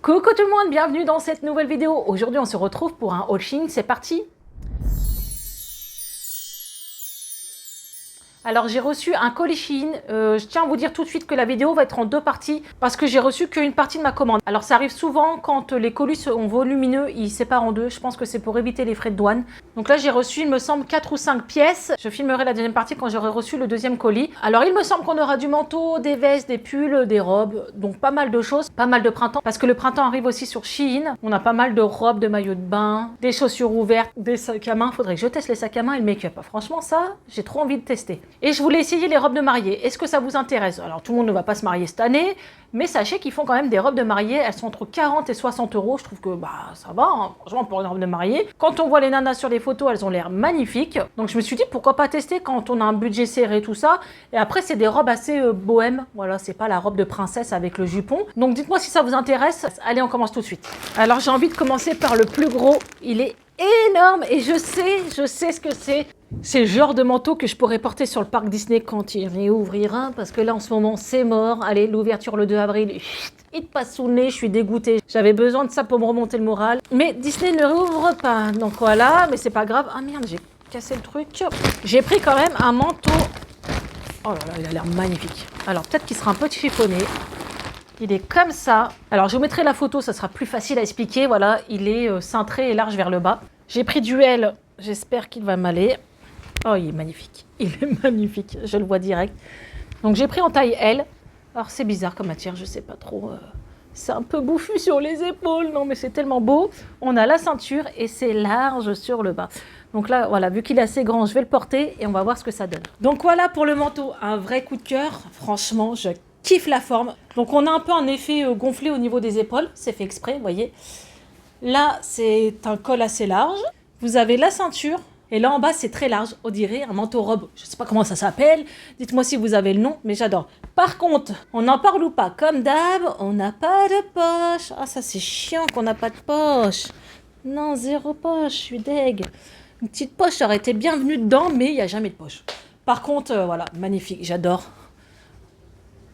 Coucou tout le monde, bienvenue dans cette nouvelle vidéo. Aujourd'hui on se retrouve pour un haul Shein, c'est parti. Alors j'ai reçu un colis Shein, je tiens à vous dire tout de suite que la vidéo va être en deux parties parce que j'ai reçu qu'une partie de ma commande. Alors ça arrive souvent quand les colis sont volumineux, ils se séparent en deux, je pense que c'est pour éviter les frais de douane. Donc là j'ai reçu il me semble 4 ou 5 pièces, je filmerai la deuxième partie quand j'aurai reçu le deuxième colis. Alors il me semble qu'on aura du manteau, des vestes, des pulls, des robes, donc pas mal de choses, pas mal de printemps parce que le printemps arrive aussi sur Shein. On a pas mal de robes, de maillots de bain, des chaussures ouvertes, des sacs à main, faudrait que je teste les sacs à main et le make-up. Franchement ça, j'ai trop envie de tester. Et je voulais essayer les robes de mariée. Est-ce que ça vous intéresse? Alors tout le monde ne va pas se marier cette année, mais sachez qu'ils font quand même des robes de mariée. Elles sont entre 40 et 60 euros. Je trouve que ça va, hein, franchement pour une robe de mariée. Quand on voit les nanas sur les photos, elles ont l'air magnifiques. Donc je me suis dit pourquoi pas tester quand on a un budget serré tout ça. Et après c'est des robes assez bohème. Voilà, c'est pas la robe de princesse avec le jupon. Donc dites-moi si ça vous intéresse. Allez, on commence tout de suite. Alors j'ai envie de commencer par le plus gros. Il est énorme et je sais ce que c'est. C'est le genre de manteau que je pourrais porter sur le parc Disney quand il réouvrira, parce que là en ce moment c'est mort. Allez, l'ouverture le 2 avril, il te passe sous le nez, je suis dégoûtée. J'avais besoin de ça pour me remonter le moral. Mais Disney ne réouvre pas, donc voilà, mais c'est pas grave. Ah merde, j'ai cassé le truc. J'ai pris quand même un manteau. Oh là là, il a l'air magnifique. Alors peut-être qu'il sera un peu chiffonné. Il est comme ça. Alors je vous mettrai la photo, ça sera plus facile à expliquer. Voilà, il est cintré et large vers le bas. J'ai pris du L, j'espère qu'il va m'aller. Oh, il est magnifique. Il est magnifique. Je le vois direct. Donc, j'ai pris en taille L. Alors, c'est bizarre comme matière. Je sais pas trop. C'est un peu bouffu sur les épaules. Non, mais c'est tellement beau. On a la ceinture et c'est large sur le bas. Donc là, voilà, vu qu'il est assez grand, je vais le porter et on va voir ce que ça donne. Donc, voilà pour le manteau. Un vrai coup de cœur. Franchement, je kiffe la forme. Donc, on a un peu un effet gonflé au niveau des épaules. C'est fait exprès, vous voyez. Là, c'est un col assez large. Vous avez la ceinture. Et là en bas, c'est très large, on dirait un manteau robe. Je ne sais pas comment ça s'appelle. Dites-moi si vous avez le nom, mais j'adore. Par contre, on en parle ou pas? Comme d'hab, on n'a pas de poche. Ah, ça c'est chiant qu'on n'a pas de poche. Non, zéro poche, je suis deg. Une petite poche, ça aurait été bienvenue dedans, mais il n'y a jamais de poche. Par contre, voilà, magnifique, j'adore.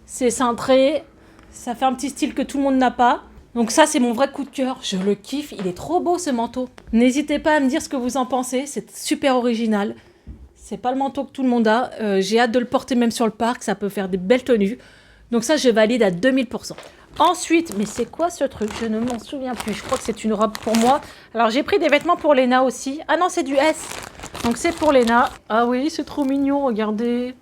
C'est cintré, ça fait un petit style que tout le monde n'a pas. Donc ça, c'est mon vrai coup de cœur. Je le kiffe. Il est trop beau, ce manteau. N'hésitez pas à me dire ce que vous en pensez. C'est super original. C'est pas le manteau que tout le monde a. J'ai hâte de le porter même sur le parc. Ça peut faire des belles tenues. Donc ça, je valide à 2000%. Ensuite, mais c'est quoi ce truc? Je ne m'en souviens plus. Je crois que c'est une robe pour moi. Alors, j'ai pris des vêtements pour Léna aussi. Ah non, c'est du S. Donc c'est pour Léna. Ah oui, c'est trop mignon. Regardez.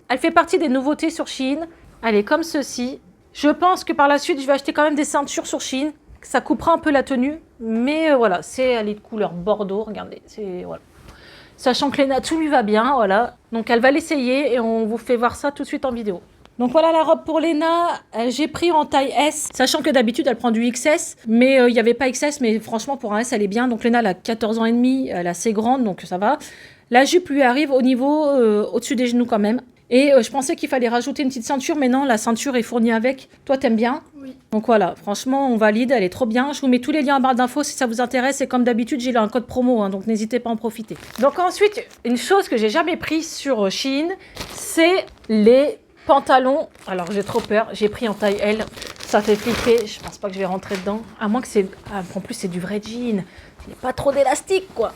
Elle fait partie des nouveautés sur Shein. Elle est comme ceci. Je pense que par la suite, je vais acheter quand même des ceintures sur Shein. Ça coupera un peu la tenue. Mais voilà, elle est de couleur bordeaux. Regardez, voilà. Sachant que Léna, tout lui va bien, voilà. Donc elle va l'essayer et on vous fait voir ça tout de suite en vidéo. Donc voilà la robe pour Léna. J'ai pris en taille S. Sachant que d'habitude, elle prend du XS. Mais il n'y avait pas XS. Mais franchement, pour un S, elle est bien. Donc Léna, elle a 14 ans et demi. Elle est assez grande, donc ça va. La jupe lui arrive au niveau, au-dessus des genoux quand même. Et je pensais qu'il fallait rajouter une petite ceinture, mais non, la ceinture est fournie avec. Toi, t'aimes bien? Oui. Donc voilà, franchement, on valide, elle est trop bien. Je vous mets tous les liens en barre d'infos si ça vous intéresse. Et comme d'habitude, j'ai un code promo, hein, donc n'hésitez pas à en profiter. Donc ensuite, une chose que j'ai jamais prise sur Shein, c'est les pantalons. Alors j'ai trop peur, j'ai pris en taille L. Ça fait flipper, je pense pas que je vais rentrer dedans. À moins que c'est... Ah, en plus, c'est du vrai jean. Il n'y a pas trop d'élastique, quoi.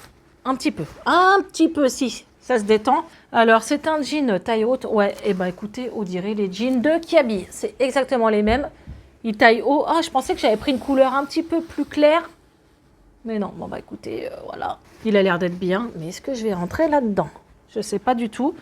Un petit peu, si. Ça se détend. Alors, c'est un jean taille haute. Ouais, et ben écoutez, on dirait les jeans de Kiabi. C'est exactement les mêmes. Il taille haut. Ah, je pensais que j'avais pris une couleur un petit peu plus claire. Mais non, bon bah écoutez, voilà. Il a l'air d'être bien. Mais est-ce que je vais rentrer là-dedans? Je sais pas du tout.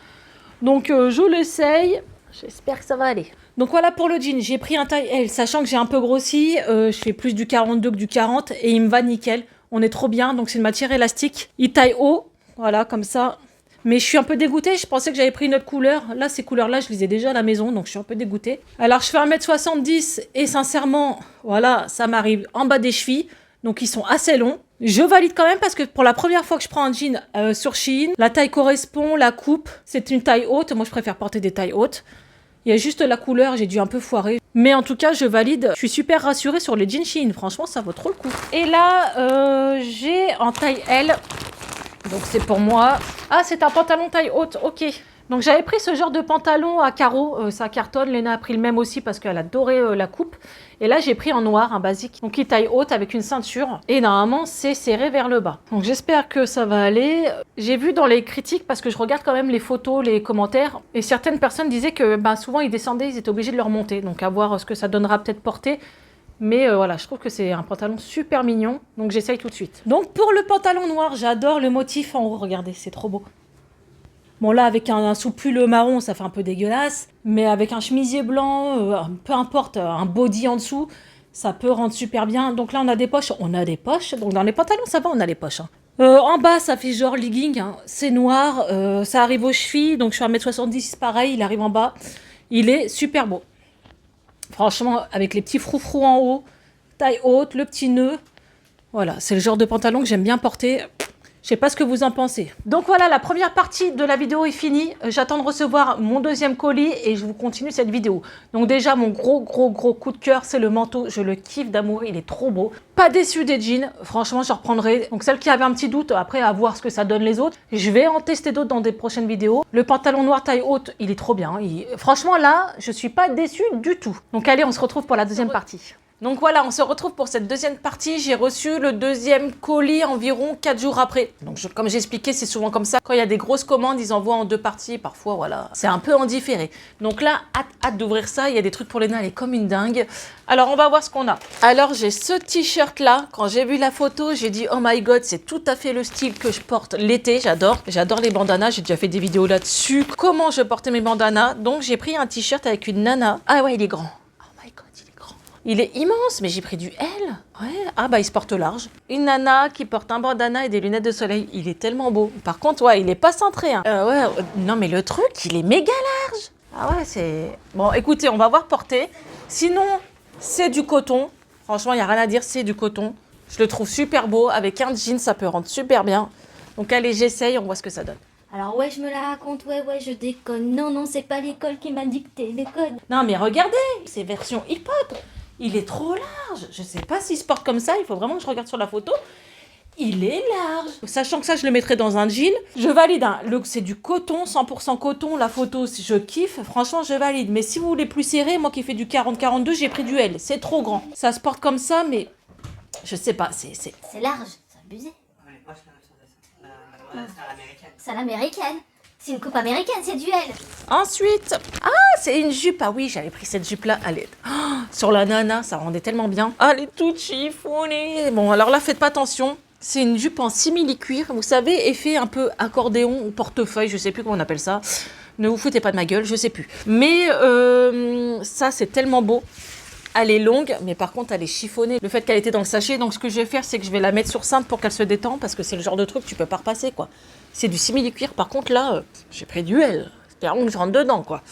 Donc, je l'essaye. J'espère que ça va aller. Donc voilà pour le jean. J'ai pris un taille L, sachant que j'ai un peu grossi. Je fais plus du 42 que du 40. Et il me va nickel. On est trop bien. Donc, c'est une matière élastique. Il taille haut. Voilà, comme ça. Mais je suis un peu dégoûtée, je pensais que j'avais pris une autre couleur. Là, ces couleurs-là, je les ai déjà à la maison, donc je suis un peu dégoûtée. Alors, je fais 1m70 et sincèrement, voilà, ça m'arrive en bas des chevilles. Donc, ils sont assez longs. Je valide quand même parce que pour la première fois que je prends un jean sur Shein, la taille correspond, la coupe, c'est une taille haute. Moi, je préfère porter des tailles hautes. Il y a juste la couleur, j'ai dû un peu foirer. Mais en tout cas, je valide. Je suis super rassurée sur les jeans Shein. Franchement, ça vaut trop le coup. Et là, j'ai en taille L... Donc c'est pour moi. Ah, c'est un pantalon taille haute, ok. Donc j'avais pris ce genre de pantalon à carreaux, ça cartonne, Léna a pris le même aussi parce qu'elle adorait la coupe. Et là j'ai pris en noir, un basique, donc qui taille haute avec une ceinture. Et normalement c'est serré vers le bas. Donc j'espère que ça va aller. J'ai vu dans les critiques, parce que je regarde quand même les photos, les commentaires, et certaines personnes disaient que souvent ils descendaient, ils étaient obligés de le remonter. Donc à voir ce que ça donnera peut-être porté. Mais voilà, je trouve que c'est un pantalon super mignon, donc j'essaye tout de suite. Donc pour le pantalon noir, j'adore le motif en haut, regardez, c'est trop beau. Bon là, avec un sous-pull marron, ça fait un peu dégueulasse, mais avec un chemisier blanc, peu importe, un body en dessous, ça peut rendre super bien. Donc là, on a des poches, donc dans les pantalons, ça va, on a les poches. Hein. En bas, ça fait genre legging, hein. C'est noir, ça arrive aux chevilles, donc je suis à 1m70, pareil, il arrive en bas. Il est super beau. Franchement, avec les petits froufrous en haut, taille haute, le petit nœud. Voilà, c'est le genre de pantalon que j'aime bien porter. Je sais pas ce que vous en pensez. Donc voilà, la première partie de la vidéo est finie. J'attends de recevoir mon deuxième colis et je vous continue cette vidéo. Donc déjà, mon gros coup de cœur, c'est le manteau. Je le kiffe d'amour, il est trop beau. Pas déçu des jeans, franchement, je reprendrai. Donc celle qui avait un petit doute, après à voir ce que ça donne les autres. Je vais en tester d'autres dans des prochaines vidéos. Le pantalon noir taille haute, il est trop bien. Franchement là, je suis pas déçue du tout. Donc allez, on se retrouve pour la deuxième partie. Donc voilà, on se retrouve pour cette deuxième partie. J'ai reçu le deuxième colis environ 4 jours après. Donc comme j'expliquais, c'est souvent comme ça. Quand il y a des grosses commandes, ils envoient en 2 parties. Parfois, voilà, c'est un peu en différé. Donc là, hâte d'ouvrir ça. Il y a des trucs pour Léna, elle est comme une dingue. Alors, on va voir ce qu'on a. Alors, j'ai ce t-shirt là. Quand j'ai vu la photo, j'ai dit, oh my god, c'est tout à fait le style que je porte l'été. J'adore. J'adore les bandanas. J'ai déjà fait des vidéos là-dessus. Comment je portais mes bandanas. Donc, j'ai pris un t-shirt avec une nana. Ah ouais, il est grand. Il est immense, mais j'ai pris du L. Ouais. Ah bah il se porte large. Une nana qui porte un bandana et des lunettes de soleil. Il est tellement beau. Par contre, ouais, il est pas cintré. Hein. Non mais le truc, il est méga large. Ah ouais, c'est... Bon, écoutez, on va voir porter. Sinon, c'est du coton. Franchement, il n'y a rien à dire, c'est du coton. Je le trouve super beau. Avec un jean, ça peut rendre super bien. Donc allez, j'essaye, on voit ce que ça donne. Alors ouais, je me la raconte, ouais, je déconne. Non, c'est pas l'école qui m'a dicté les codes. Non mais regardez, c'est version hip-hop. Il est trop large. Je sais pas s'il se porte comme ça. Il faut vraiment que je regarde sur la photo. Il est large. Sachant que ça, je le mettrai dans un jean. Je valide. Hein. C'est du coton, 100% coton. La photo, je kiffe. Franchement, je valide. Mais si vous voulez plus serré, moi qui fais du 40-42, j'ai pris du L. C'est trop grand. Ça se porte comme ça, mais je sais pas. C'est large. C'est abusé. C'est à l'américaine. C'est une coupe américaine, c'est du L. Ensuite, c'est une jupe. Ah oui, j'avais pris cette jupe-là. Allez, sur la nana, ça rendait tellement bien. Ah, elle est toute chiffonnée. Bon, alors là, faites pas attention. C'est une jupe en simili-cuir. Vous savez, effet un peu accordéon ou portefeuille, je sais plus comment on appelle ça. Ne vous foutez pas de ma gueule, je sais plus. Mais ça, c'est tellement beau. Elle est longue, mais par contre, elle est chiffonnée. Le fait qu'elle était dans le sachet, donc ce que je vais faire, c'est que je vais la mettre sur cintre pour qu'elle se détend, parce que c'est le genre de truc que tu peux pas repasser, quoi. C'est du simili-cuir. Par contre, là, j'ai pris du L. Espérons que je rentre dedans, quoi.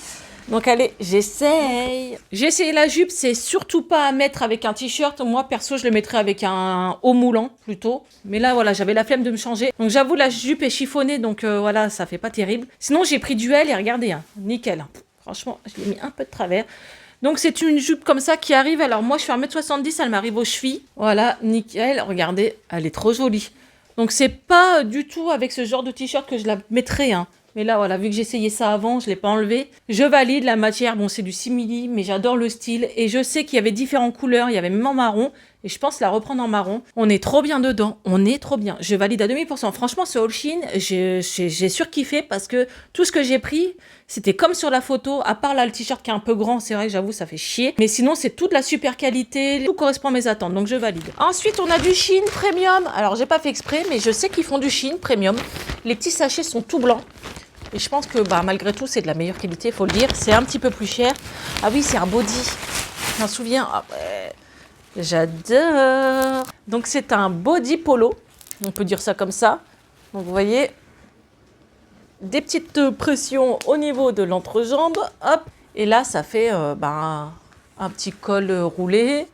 Donc, allez, j'essaye. J'ai essayé la jupe, c'est surtout pas à mettre avec un t-shirt. Moi, perso, je le mettrais avec un haut moulant, plutôt. Mais là, voilà, j'avais la flemme de me changer. Donc, j'avoue, la jupe est chiffonnée, donc voilà, ça fait pas terrible. Sinon, j'ai pris du L et regardez, hein, nickel. Franchement, je l'ai mis un peu de travers. Donc, c'est une jupe comme ça qui arrive. Alors, moi, je suis 1m70, elle m'arrive aux chevilles. Voilà, nickel. Regardez, elle est trop jolie. Donc, c'est pas du tout avec ce genre de t-shirt que je la mettrais. Hein. Mais là, voilà, vu que j'ai essayé ça avant, je ne l'ai pas enlevé. Je valide la matière. Bon, c'est du simili, mais j'adore le style. Et je sais qu'il y avait différentes couleurs. Il y avait même en marron. Et je pense la reprendre en marron. On est trop bien dedans. On est trop bien. Je valide à 2000%. Franchement, ce Holshin, j'ai surkiffé parce que tout ce que j'ai pris, c'était comme sur la photo. À part là, le t-shirt qui est un peu grand. C'est vrai que j'avoue, ça fait chier. Mais sinon, c'est toute la super qualité. Tout correspond à mes attentes. Donc, je valide. Ensuite, on a du Shein Premium. Alors, j'ai pas fait exprès, mais je sais qu'ils font du Shein Premium. Les petits sachets sont tout blancs. Et je pense que malgré tout, c'est de la meilleure qualité, il faut le dire. C'est un petit peu plus cher. Ah oui, c'est un body. Je m'en souviens. Ah ouais. J'adore. Donc, c'est un body polo. On peut dire ça comme ça. Donc, vous voyez, des petites pressions au niveau de l'entrejambe. Hop. Et là, ça fait un petit col roulé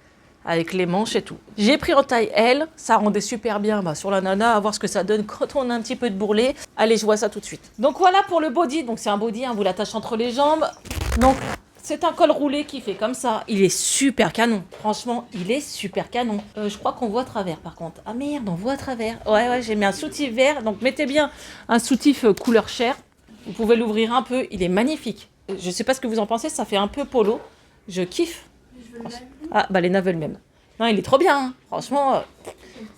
avec les manches et tout. J'ai pris en taille L. Ça rendait super bien sur la nana, à voir ce que ça donne quand on a un petit peu de bourrelet. Allez, je vois ça tout de suite. Donc, voilà pour le body. Donc, c'est un body, hein, vous l'attachez entre les jambes. Donc, c'est un col roulé qui fait comme ça. Il est super canon. Franchement, il est super canon. Je crois qu'on voit à travers, par contre. Ah merde, on voit à travers. Ouais, j'ai mis un soutif vert. Donc, mettez bien un soutif couleur chair. Vous pouvez l'ouvrir un peu, il est magnifique. Je sais pas ce que vous en pensez, ça fait un peu polo. Je kiffe. Je veux le même. Ah, bah Léna veut le même. Non, il est trop bien, hein. Franchement,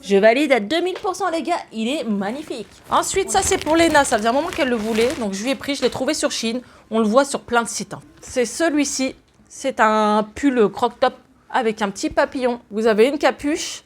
je valide à 2000% les gars, il est magnifique. Ensuite, ça c'est pour Léna, ça faisait un moment qu'elle le voulait, donc je lui ai pris, je l'ai trouvé sur Shein. On le voit sur plein de sites. Hein. C'est celui-ci, c'est un pull croc-top avec un petit papillon. Vous avez une capuche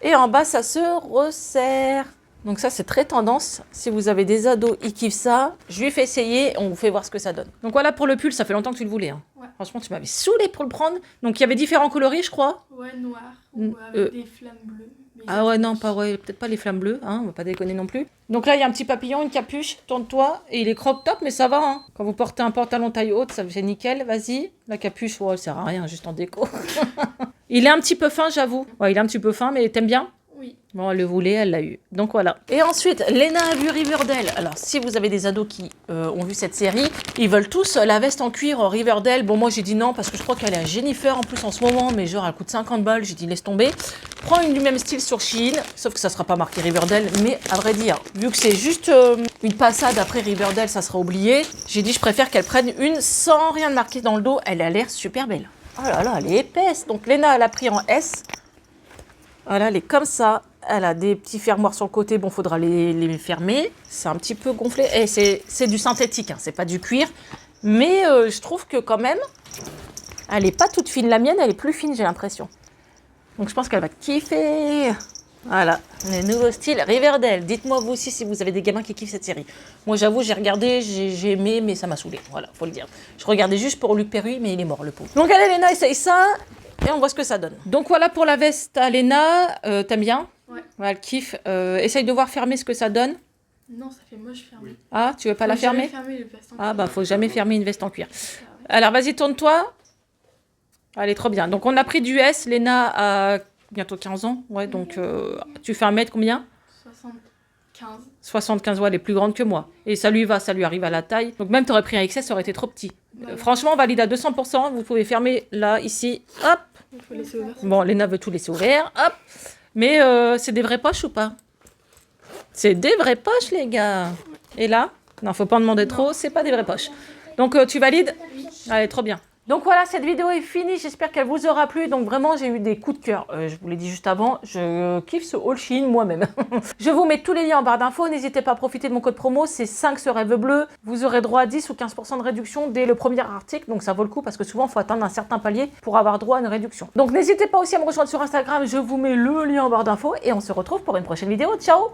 et en bas ça se resserre. Donc ça c'est très tendance, si vous avez des ados, ils kiffent ça. Je lui ai fait essayer, on vous fait voir ce que ça donne. Donc voilà pour le pull, ça fait longtemps que tu le voulais. Hein. Ouais. Franchement, tu m'avais saoulé pour le prendre. Donc il y avait différents coloris, je crois. Ouais, noir ou avec des flammes bleues. Mais Ah ouais, non, pas ouais, peut-être pas les flammes bleues, hein, on va pas déconner non plus. Donc là, il y a un petit papillon, une capuche, tourne-toi, et il est croc-top, mais ça va, hein. Quand vous portez un pantalon taille haute, ça c'est nickel, vas-y. La capuche, ouais, elle sert à rien, juste en déco. Il est un petit peu fin, j'avoue. Ouais, il est un petit peu fin, mais t'aimes bien? Oui. Bon, elle le voulait, elle l'a eu. Donc voilà. Et ensuite, Léna a vu Riverdale. Alors, si vous avez des ados qui ont vu cette série, ils veulent tous la veste en cuir Riverdale. Bon, moi j'ai dit non parce que je crois qu'elle est à Jennifer en plus en ce moment, mais genre elle coûte 50 balles. J'ai dit laisse tomber. Prends une du même style sur Shein, sauf que ça sera pas marqué Riverdale. Mais à vrai dire, vu que c'est juste une passade après Riverdale, ça sera oublié. J'ai dit je préfère qu'elle prenne une sans rien de marqué dans le dos. Elle a l'air super belle. Oh là là, elle est épaisse. Donc Léna, elle a pris en S. Voilà, elle est comme ça. Elle a des petits fermoirs sur le côté. Bon, faudra les fermer. C'est un petit peu gonflé. Et c'est du synthétique, hein, c'est pas du cuir. Mais je trouve que quand même, elle est pas toute fine. La mienne, elle est plus fine, j'ai l'impression. Donc je pense qu'elle va kiffer. Voilà, le nouveau style Riverdale. Dites-moi vous aussi si vous avez des gamins qui kiffent cette série. Moi, j'avoue, j'ai regardé, j'ai aimé, mais ça m'a saoulé. Voilà, faut le dire. Je regardais juste pour Luc Perry, mais il est mort, le pauvre. Donc allez, Léna, essaye ça. Et on voit ce que ça donne. Donc voilà pour la veste à Léna. T'aimes bien? Ouais. Elle kiffe. Essaye de voir fermer ce que ça donne. Non, ça fait moche fermé. Ah, tu veux pas la fermer? Ah bah faut jamais fermer une veste en cuir. Alors vas-y, tourne-toi. Elle est trop bien. Donc on a pris du S. Léna a bientôt 15 ans. Ouais, donc tu fais 1 mètre combien? 75. 75, ouais, elle est plus grande que moi. Et ça lui va, ça lui arrive à la taille. Donc même t'aurais pris un XS, ça aurait été trop petit. Franchement, valide à 200%. Vous pouvez fermer là, ici. Hop. Il faut laisser ouvert. Bon, Léna veut tout laisser ouvert. Hop. Mais c'est des vraies poches ou pas? C'est des vraies poches, les gars. Et là? Non, faut pas en demander trop, c'est pas des vraies poches. Donc tu valides? Allez, trop bien. Donc voilà, cette vidéo est finie, j'espère qu'elle vous aura plu. Donc vraiment, j'ai eu des coups de cœur. Je vous l'ai dit juste avant, je kiffe ce haul Shein moi-même. Je vous mets tous les liens en barre d'infos. N'hésitez pas à profiter de mon code promo, c'est 5 ce rêve bleu. Vous aurez droit à 10 ou 15% de réduction dès le premier article. Donc ça vaut le coup parce que souvent, il faut atteindre un certain palier pour avoir droit à une réduction. Donc n'hésitez pas aussi à me rejoindre sur Instagram, je vous mets le lien en barre d'infos. Et on se retrouve pour une prochaine vidéo. Ciao!